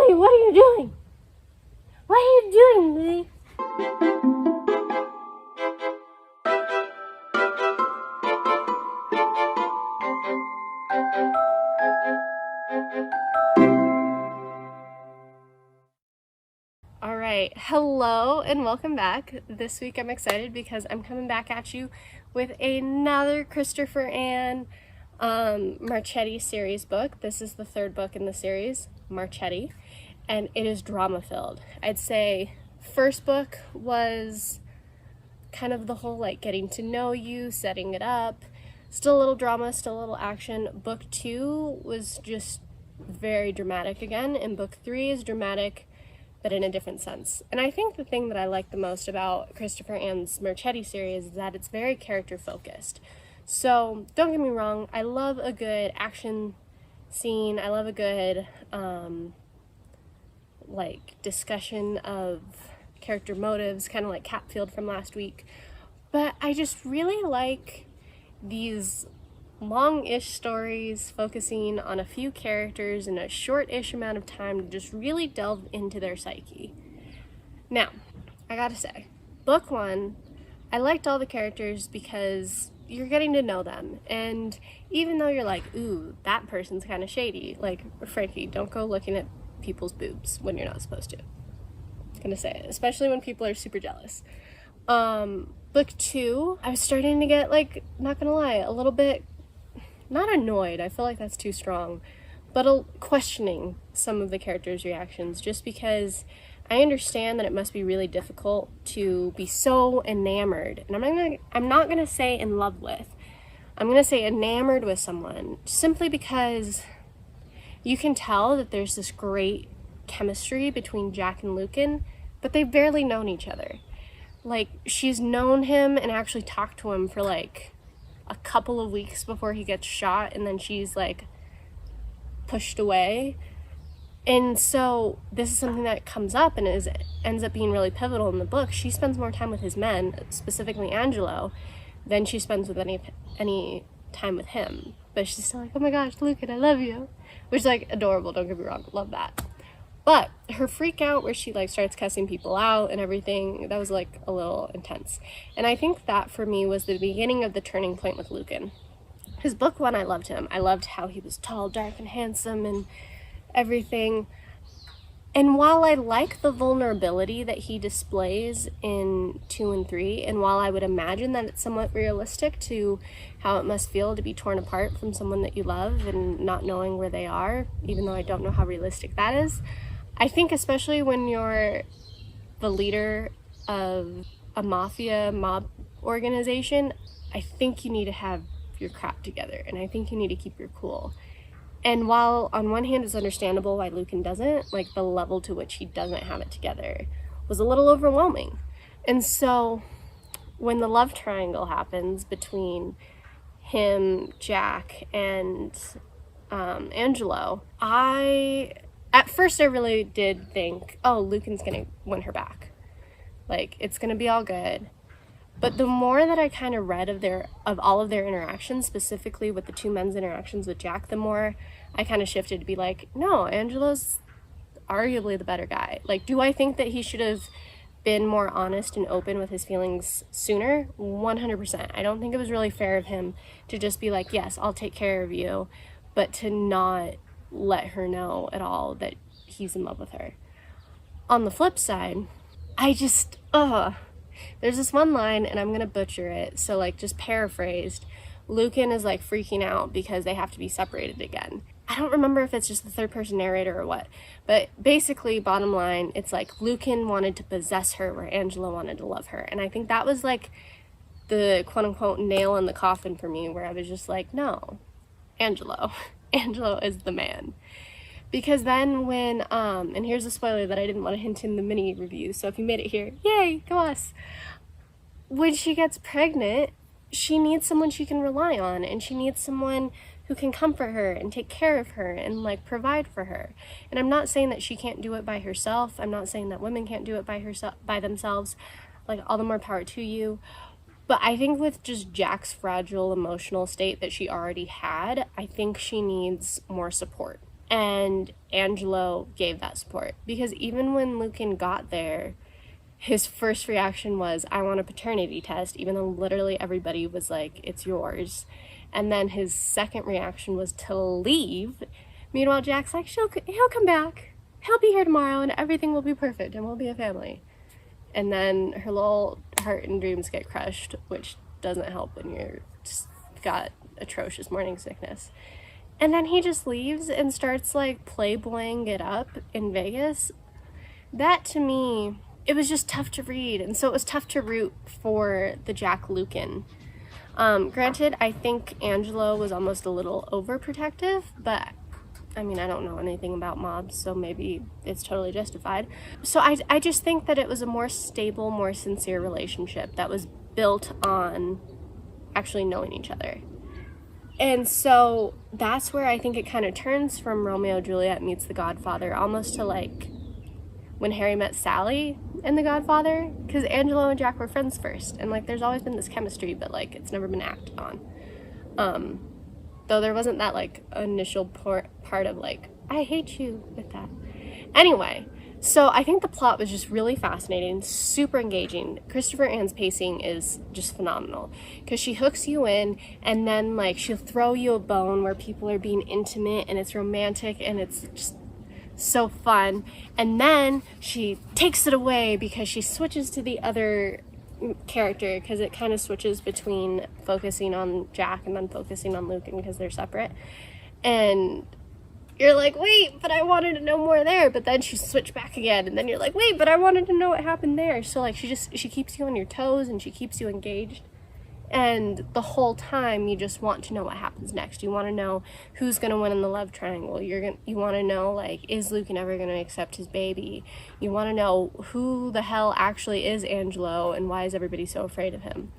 Lily, what are you doing? What are you doing, Lily? Alright, hello and welcome back. This week I'm excited because I'm coming back at you with another KristiferAnn Marchetti series book. This is the third book in the series, Marchetti, and it is drama-filled. I'd say first book was kind of the whole like getting to know you, setting it up, still a little drama, still a little action. Book 2 was just very dramatic again, and book 3 is dramatic but in a different sense. And I think the thing that I like the most about KristiferAnn's Marchetti series is that it's very character focused. So don't get me wrong, I love a good action scene, I love a good like discussion of character motives, kind of like Capfield from last week, but I just really like these long-ish stories focusing on a few characters in a short-ish amount of time to just really delve into their psyche. Now, I gotta say, book 1, I liked all the characters because you're getting to know them, and even though you're like, ooh, that person's kind of shady, like, Frankie, don't go looking at people's boobs when you're not supposed to. I'm gonna say it, especially when people are super jealous. Book 2, I was starting to get, like, not gonna lie, a little bit not annoyed, I feel like that's too strong, but questioning some of the characters' reactions, just because I understand that it must be really difficult to be so enamored, and I'm not gonna say in love with, I'm gonna say enamored with someone, simply because you can tell that there's this great chemistry between Jack and Lucan, but they've barely known each other. Like, she's known him and actually talked to him for like a couple of weeks before he gets shot, and then she's like pushed away. And so this is something that comes up and ends up being really pivotal in the book. She spends more time with his men, specifically Angelo, than she spends with any time with him. But she's still like, oh my gosh, Lucan, I love you, which is like adorable, don't get me wrong, love that. But her freak out where she like starts cussing people out and everything, that was like a little intense. And I think that for me was the beginning of the turning point with Lucan. His book 1, I loved him. I loved how he was tall, dark, and handsome and everything. And while I like the vulnerability that he displays in 2 and 3, and while I would imagine that it's somewhat realistic to how it must feel to be torn apart from someone that you love and not knowing where they are, even though I don't know how realistic that is, I think especially when you're the leader of a mob organization, I think you need to have your crap together, and I think you need to keep your cool. And while on one hand it's understandable why Lucan doesn't, like the level to which he doesn't have it together was a little overwhelming. And so when the love triangle happens between him, Jack, and Angelo, at first I really did think, oh, Lucan's gonna win her back. Like, it's gonna be all good. But the more that I kind of read of all of their interactions, specifically with the two men's interactions with Jack, the more I kind of shifted to be like, no, Angelo's arguably the better guy. Like, do I think that he should have been more honest and open with his feelings sooner? 100%. I don't think it was really fair of him to just be like, yes, I'll take care of you, but to not let her know at all that he's in love with her. On the flip side, I just, there's this one line, and I'm gonna butcher it, so like just paraphrased, Lucan is like freaking out because they have to be separated again. I don't remember if it's just the third person narrator or what, but basically, bottom line, it's like Lucan wanted to possess her where Angelo wanted to love her. And I think that was like the quote unquote nail in the coffin for me, where I was just like, no, Angelo is the man. Because then when, and here's a spoiler that I didn't want to hint in the mini review, so if you made it here, yay, go us. When she gets pregnant, she needs someone she can rely on, and she needs someone who can comfort her and take care of her and like provide for her. And I'm not saying that she can't do it by herself. I'm not saying that women can't do it by themselves. Like, all the more power to you. But I think with just Jack's fragile emotional state that she already had, I think she needs more support. And Angelo gave that support, because even when Lucan got there, his first reaction was, I want a paternity test, even though literally everybody was like, it's yours. And then his second reaction was to leave. Meanwhile, Jack's like, he'll come back. He'll be here tomorrow and everything will be perfect and we'll be a family. And then her little heart and dreams get crushed, which doesn't help when you're just got atrocious morning sickness. And then he just leaves and starts like playboying it up in Vegas. That to me, it was just tough to read, and so it was tough to root for the Jack Lucan. Granted, I think Angelo was almost a little overprotective, but I mean, I don't know anything about mobs, so maybe it's totally justified. So I just think that it was a more stable, more sincere relationship that was built on actually knowing each other. And so that's where I think it kind of turns from Romeo and Juliet meets The Godfather, almost to like when Harry met Sally in The Godfather, because Angelo and Jack were friends first, and like there's always been this chemistry, but like it's never been acted on. Though there wasn't that like initial part of like, I hate you with that. Anyway, so I think the plot was just really fascinating, super engaging. KristiferAnn's pacing is just phenomenal, because she hooks you in and then like she'll throw you a bone where people are being intimate and it's romantic and it's just so fun, and then she takes it away because she switches to the other character, because it kind of switches between focusing on Jack and then focusing on Lucan because they're separate, and you're like, wait, but I wanted to know more there, but then she switched back again, and then you're like, wait, but I wanted to know what happened there. So like she keeps you on your toes and she keeps you engaged, and the whole time you just want to know what happens next. You want to know who's going to win in the love triangle. You want to know, like, is Lucan ever going to accept his baby? You want to know who the hell actually is Angelo and why is everybody so afraid of him?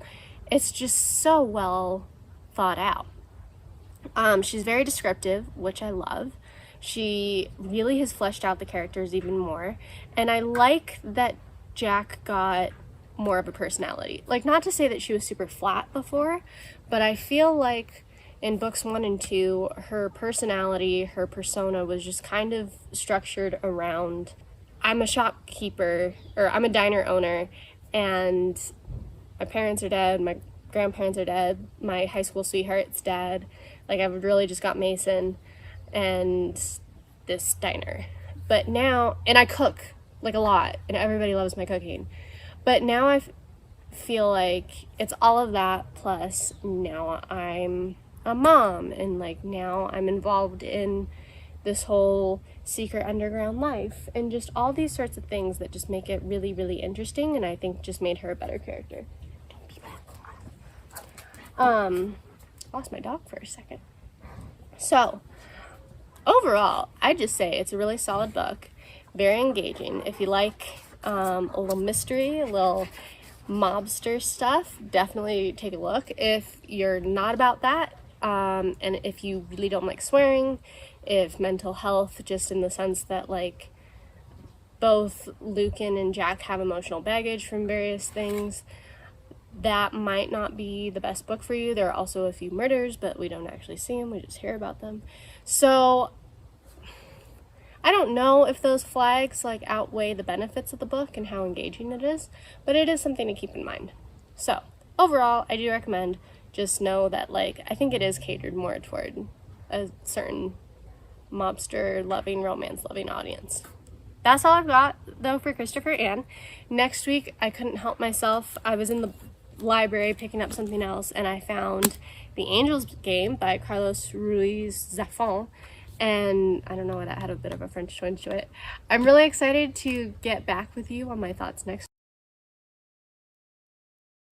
It's just so well thought out. She's very descriptive, which I love. She really has fleshed out the characters even more, and I like that Jack got more of a personality. Like, not to say that she was super flat before, but I feel like in books 1 and 2, her personality, her persona was just kind of structured around, I'm a shopkeeper, or I'm a diner owner, and my parents are dead, my grandparents are dead, my high school sweetheart's dead, like I've really just got Mason and this diner. But now, and I cook like a lot, and everybody loves my cooking. But now I feel like it's all of that, plus now I'm a mom, and like now I'm involved in this whole secret underground life, and just all these sorts of things that just make it really, really interesting, and I think just made her a better character. Lost my dog for a second. So, overall, I just say it's a really solid book, very engaging. If you like a little mystery, a little mobster stuff, definitely take a look. If you're not about that, and if you really don't like swearing, if mental health, just in the sense that like both Lucan and Jack have emotional baggage from various things, that might not be the best book for you. There are also a few murders, but we don't actually see them, we just hear about them. So I don't know if those flags like outweigh the benefits of the book and how engaging it is, but it is something to keep in mind. So overall, I do recommend. Just know that like I think it is catered more toward a certain mobster loving, romance loving audience. That's all I've got though for KristiferAnn. Next week I couldn't help myself. I was in the library picking up something else and I found The Angel's Game by Carlos Ruiz Zafón. And I don't know why that had a bit of a French twinge to it. I'm really excited to get back with you on my thoughts next